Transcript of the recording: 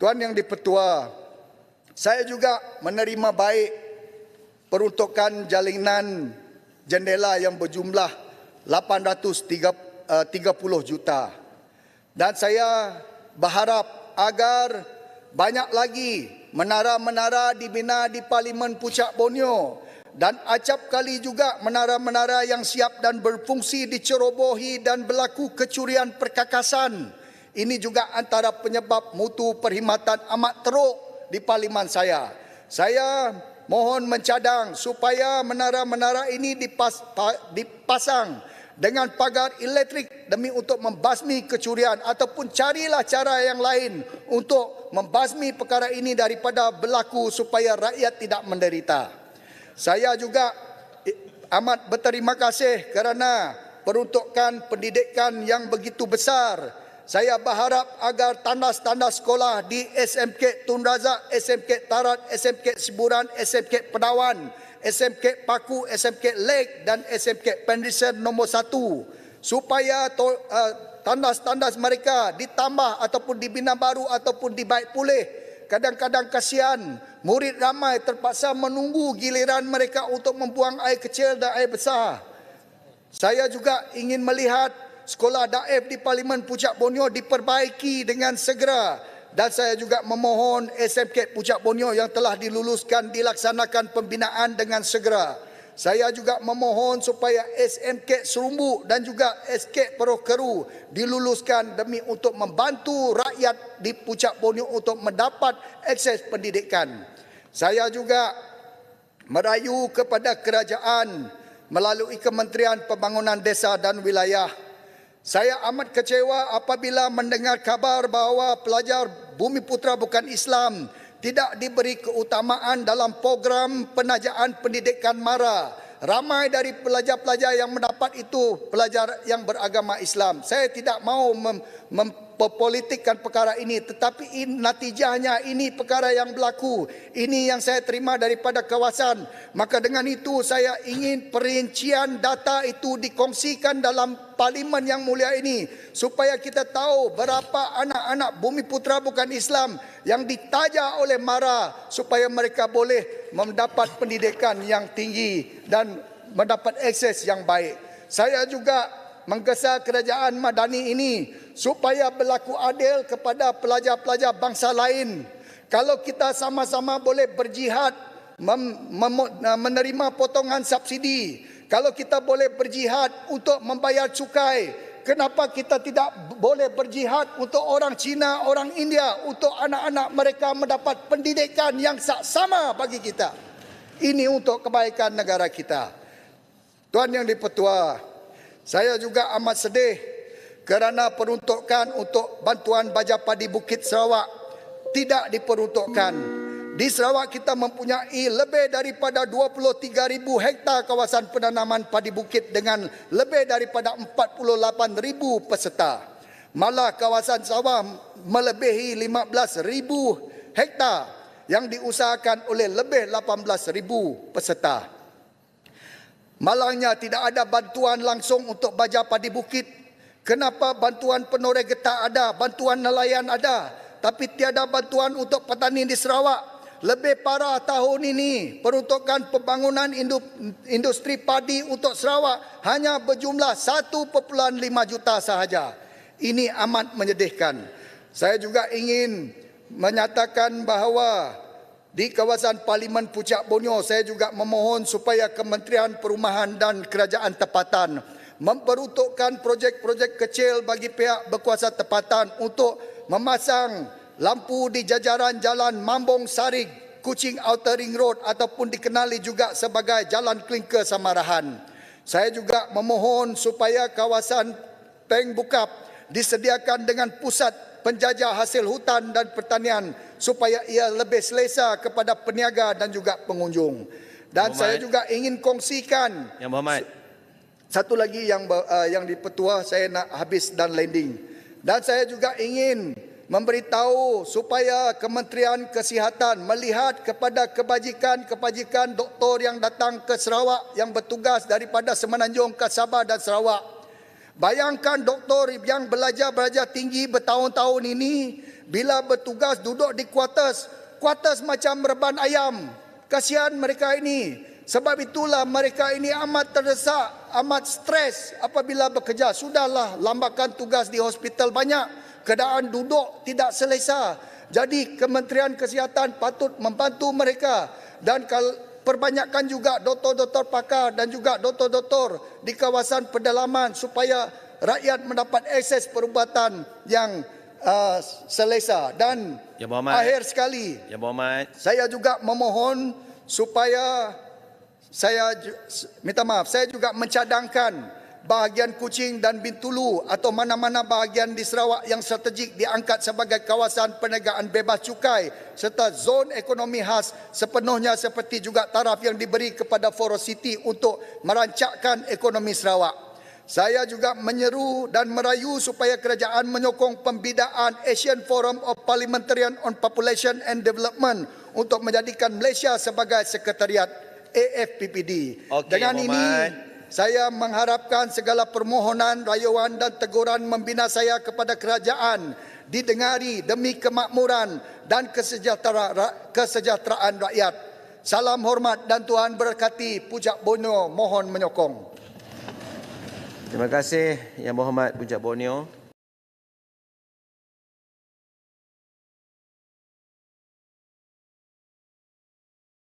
Tuan Yang di-Pertua, saya juga menerima baik peruntukan jalinan jendela yang berjumlah 830 juta. Dan saya berharap agar banyak lagi menara-menara dibina di Parlimen Puncak Borneo dan acap kali juga menara-menara yang siap dan berfungsi dicerobohi dan berlaku kecurian perkakasan. Ini juga antara penyebab mutu perkhidmatan amat teruk di Parlimen saya. Saya mohon mencadang supaya menara-menara ini dipasang dengan pagar elektrik demi untuk membasmi kecurian, ataupun carilah cara yang lain untuk membasmi perkara ini daripada berlaku supaya rakyat tidak menderita. Saya juga amat berterima kasih kerana peruntukan pendidikan yang begitu besar. Saya berharap agar tandas-tandas sekolah di SMK Tun Razak, SMK Tarat, SMK Siburan, SMK Pedawan, SMK Paku, SMK Lake dan SMK Penrisen nombor 1 supaya tandas-tandas mereka ditambah ataupun dibina baru ataupun dibaik pulih. Kadang-kadang kasihan murid ramai terpaksa menunggu giliran mereka untuk membuang air kecil dan air besar. Saya juga ingin melihat sekolah daif di Parlimen Puncak Borneo diperbaiki dengan segera. Dan saya juga memohon SMK Puncak Borneo yang telah diluluskan dilaksanakan pembinaan dengan segera. Saya juga memohon supaya SMK Serumbu dan juga SK Perokeru diluluskan demi untuk membantu rakyat di Puncak Borneo untuk mendapat akses pendidikan. Saya juga merayu kepada kerajaan melalui Kementerian Pembangunan Desa dan Wilayah. Saya amat kecewa apabila mendengar kabar bahawa pelajar Bumiputera Bukan Islam tidak diberi keutamaan dalam program penajaan pendidikan MARA. Ramai dari pelajar-pelajar yang mendapat itu pelajar yang beragama Islam. Saya tidak mahu memperpolitikkan perkara ini, tetapi natijahnya ini perkara yang berlaku. Ini yang saya terima daripada kawasan. Maka dengan itu saya ingin perincian data itu dikongsikan dalam Parlimen yang mulia ini supaya kita tahu berapa anak-anak Bumiputera Bukan Islam yang ditaja oleh MARA supaya mereka boleh mendapat pendidikan yang tinggi dan mendapat akses yang baik. Saya juga menggesa kerajaan Madani ini supaya berlaku adil kepada pelajar-pelajar bangsa lain. Kalau kita sama-sama boleh berjihad menerima potongan subsidi, kalau kita boleh berjihad untuk membayar cukai, kenapa kita tidak boleh berjihad untuk orang Cina, orang India, untuk anak-anak mereka mendapat pendidikan yang sama bagi kita? Ini untuk kebaikan negara kita. Tuan Yang di-Pertua, saya juga amat sedih kerana peruntukan untuk bantuan baja padi Bukit Sarawak tidak diperuntukkan. Di Sarawak kita mempunyai lebih daripada 23,000 hektar kawasan penanaman padi bukit dengan lebih daripada 48,000 peserta. Malah kawasan sawah melebihi 15,000 hektar yang diusahakan oleh lebih 18,000 peserta. Malangnya tidak ada bantuan langsung untuk baja padi bukit. Kenapa bantuan penoreh getah ada, bantuan nelayan ada, tapi tiada bantuan untuk petani di Sarawak? Lebih parah tahun ini, peruntukan pembangunan industri padi untuk Sarawak hanya berjumlah 1.5 juta sahaja. Ini amat menyedihkan. Saya juga ingin menyatakan bahawa di kawasan Parlimen Puncak Borneo, saya juga memohon supaya Kementerian Perumahan dan Kerajaan Tempatan memperuntukkan projek-projek kecil bagi pihak berkuasa tempatan untuk memasang lampu di jajaran Jalan Mambong Sarig, Kuching Outer Ring Road ataupun dikenali juga sebagai Jalan Klingker Samarahan. Saya juga memohon supaya kawasan Peng Bukap disediakan dengan pusat penjajah hasil hutan dan pertanian supaya ia lebih selesa kepada peniaga dan juga pengunjung. Dan saya juga ingin kongsikan Yang Berhormat, satu lagi yang di-Pertua, saya nak habis dan landing. Dan saya juga ingin memberitahu supaya Kementerian Kesihatan melihat kepada kebajikan doktor yang datang ke Sarawak yang bertugas daripada Semenanjung ke Sabah dan Sarawak. Bayangkan doktor yang belajar tinggi bertahun-tahun ini bila bertugas duduk di kuartus macam reban ayam. Kasihan mereka ini. Sebab itulah mereka ini amat terdesak, amat stres apabila bekerja. Sudahlah, lambakan tugas di hospital banyak. Keadaan duduk tidak selesa. Jadi Kementerian Kesihatan patut membantu mereka. Dan perbanyakkan juga doktor-doktor pakar dan juga doktor-doktor di kawasan pedalaman supaya rakyat mendapat akses perubatan yang selesa. Dan akhir sekali, saya juga memohon supaya saya juga mencadangkan bahagian Kuching dan Bintulu atau mana-mana bahagian di Sarawak yang strategik diangkat sebagai kawasan perniagaan bebas cukai serta zon ekonomi khas sepenuhnya seperti juga taraf yang diberi kepada Forest City untuk merancakkan ekonomi Sarawak. Saya juga menyeru dan merayu supaya kerajaan menyokong pembidaan Asian Forum of Parliamentarian on Population and Development untuk menjadikan Malaysia sebagai sekretariat AFPPD. Dengan ini, saya mengharapkan segala permohonan, rayuan dan teguran membina saya kepada kerajaan didengari demi kemakmuran dan kesejahteraan rakyat. Salam hormat dan Tuhan berkati. Pujak Borneo mohon menyokong. Terima kasih Yang Berhormat Pujak Borneo.